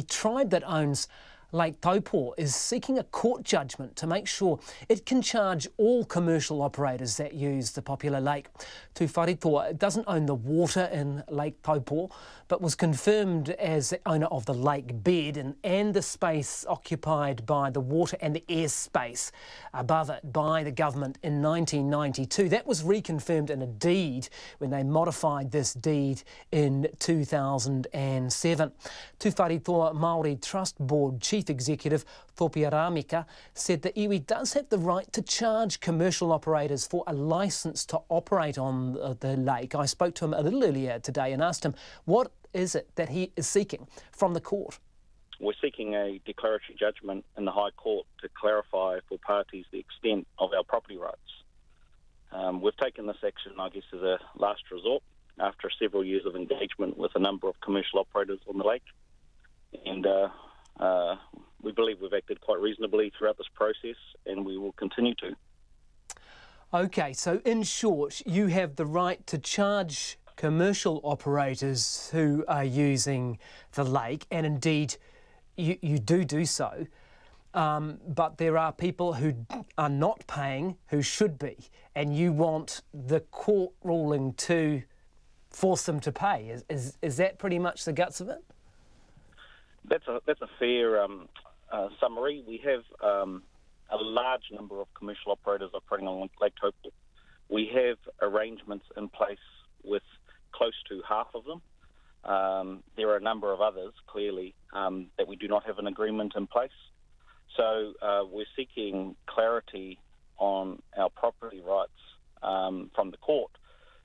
tribe that owns Lake Taupo is seeking a court judgment to make sure it can charge all commercial operators that use the popular lake. Tuwharetoa doesn't own the water in Lake Taupo, but was confirmed as the owner of the lake bed and the space occupied by the water and the airspace above it by the government in 1992. That was reconfirmed in a deed when they modified this deed in 2007. Tuwharetoa Māori Trust Board Chief Executive Topia Rameka said that iwi does have the right to charge commercial operators for a licence to operate on the lake. I spoke to him a little earlier today and asked him what is it that he is seeking from the court. We're seeking a declaratory judgment in the High Court to clarify for parties the extent of our property rights. We've taken this action, I guess, as a last resort after several years of engagement with a number of commercial operators on the lake. And we believe we've acted quite reasonably throughout this process, and we will continue to. OK, so in short, you have the right to charge commercial operators who are using the lake, and indeed you do so, but there are people who are not paying who should be, and you want the court ruling to force them to pay. Is that pretty much the guts of it? That's a fair summary. We have a large number of commercial operators operating on Lake Taupo. We have arrangements in place with close to half of them. There are a number of others, clearly, that we do not have an agreement in place. So we're seeking clarity on our property rights from the court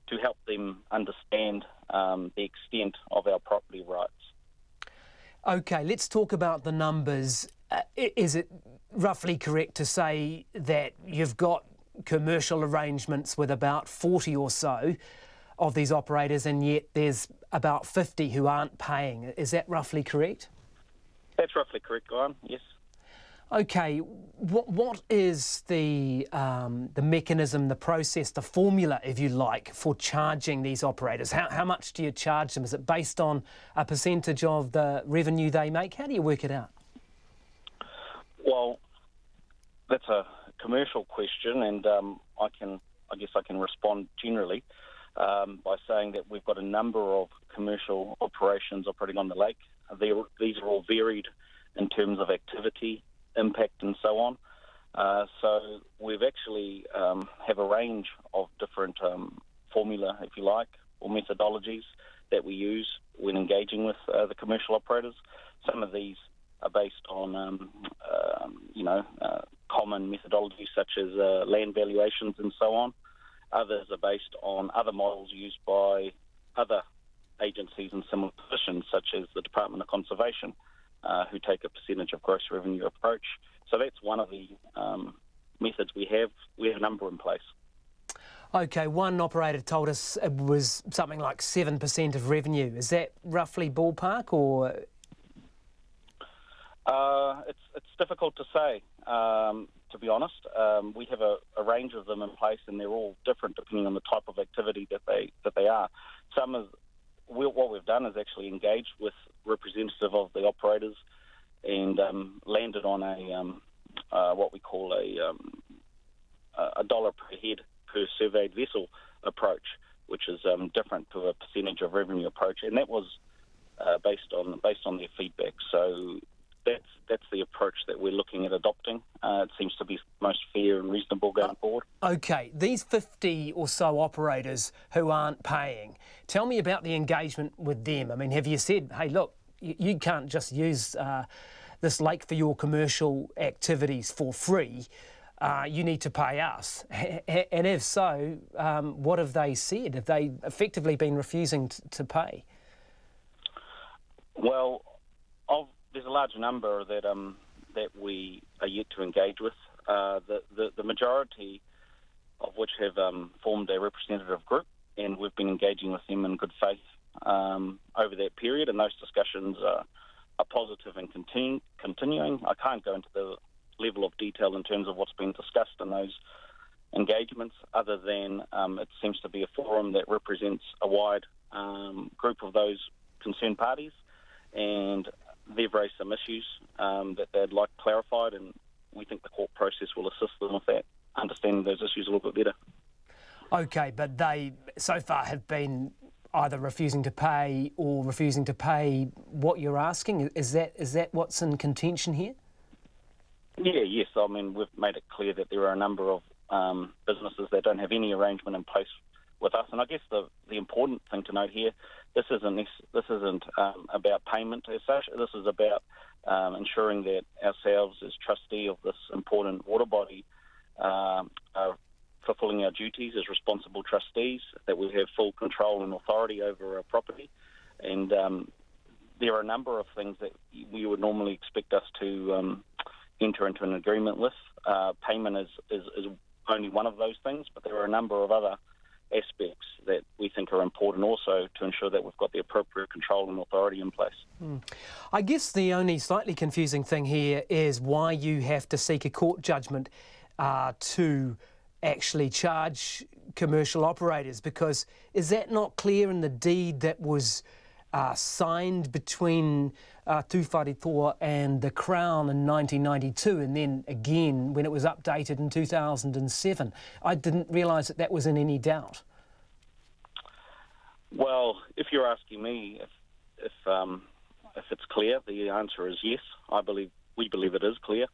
to help them understand the extent of our property rights. OK, let's talk about the numbers. Is it roughly correct to say that you've got commercial arrangements with about 40 or so of these operators, and yet there's about 50 who aren't paying? Is that roughly correct? That's roughly correct, Guyon, yes. OK, what is the mechanism, the process, the formula, if you like, for charging these operators? How much do you charge them? Is it based on a percentage of the revenue they make? How do you work it out? Well, that's a commercial question, and I guess I can respond generally by saying that we've got a number of commercial operations operating on the lake. These are all varied in terms of activity, impact, and so on. So we've actually have a range of different formula, if you like, or methodologies that we use when engaging with the commercial operators. Some of these are based on, common methodologies such as land valuations and so on. Others are based on other models used by other agencies in similar positions, such as the Department of Conservation, who take a percentage of gross revenue approach. So that's one of the methods we have. We have a number in place. OK, one operator told us it was something like 7% of revenue. Is that roughly ballpark, or...? It's difficult to say, to be honest. We have a range of them in place, and they're all different depending on the type of activity that they are. What we've done is actually engaged with representative of the operators and landed on what we call a dollar per head per surveyed vessel approach, which is different to a percentage of revenue approach, and that was based on their feedback. So that's the approach that we're looking at adopting. It seems to be most fair and reasonable going forward. OK, these 50 or so operators who aren't paying, tell me about the engagement with them. I mean, have you said, hey, look, you can't just use this lake for your commercial activities for free, you need to pay us? And if so, what have they said? Have they effectively been refusing to pay? Well, there's a large number that we are yet to engage with. The majority of which have formed a representative group, and we've been engaging with them in good faith over that period, and those discussions are positive and continuing. I can't go into the level of detail in terms of what's been discussed in those engagements, other than it seems to be a forum that represents a wide group of those concerned parties, and they've raised some issues that they'd like clarified, and we think the court process will assist them with that, understanding those issues a little bit better. Okay, but they so far have been either refusing to pay or refusing to pay what you're asking. Is that what's in contention here? Yeah, yes. I mean, we've made it clear that there are a number of businesses that don't have any arrangement in place with us, and I guess the important thing to note here, this isn't about payment as such. This is about ensuring that ourselves as trustee of this important water body are fulfilling our duties as responsible trustees, that we have full control and authority over our property. And there are a number of things that we would normally expect us to enter into an agreement with. Payment is only one of those things, but there are a number of other aspects that we think are important also to ensure that we've got the appropriate control and authority in place. I guess the only slightly confusing thing here is why you have to seek a court judgment to actually charge commercial operators, because is that not clear in the deed that was signed between Tuwharetoa and the Crown in 1992, and then again when it was updated in 2007? I didn't realise that was in any doubt. Well, if you're asking me if it's clear, the answer is yes. We believe it is clear.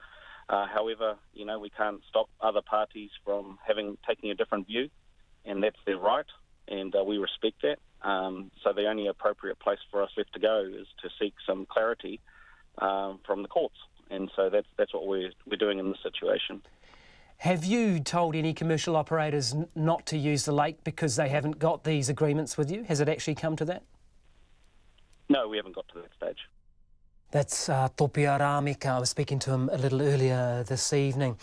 However, we can't stop other parties from taking a different view, and that's their right, and we respect that. So the only appropriate place for us left to go is to seek some clarity from the courts, and so that's what we're doing in this situation. Have you told any commercial operators not to use the lake because they haven't got these agreements with you? Has it actually come to that? No, we haven't got to that stage. That's Topia Rameka. I was speaking to him a little earlier this evening.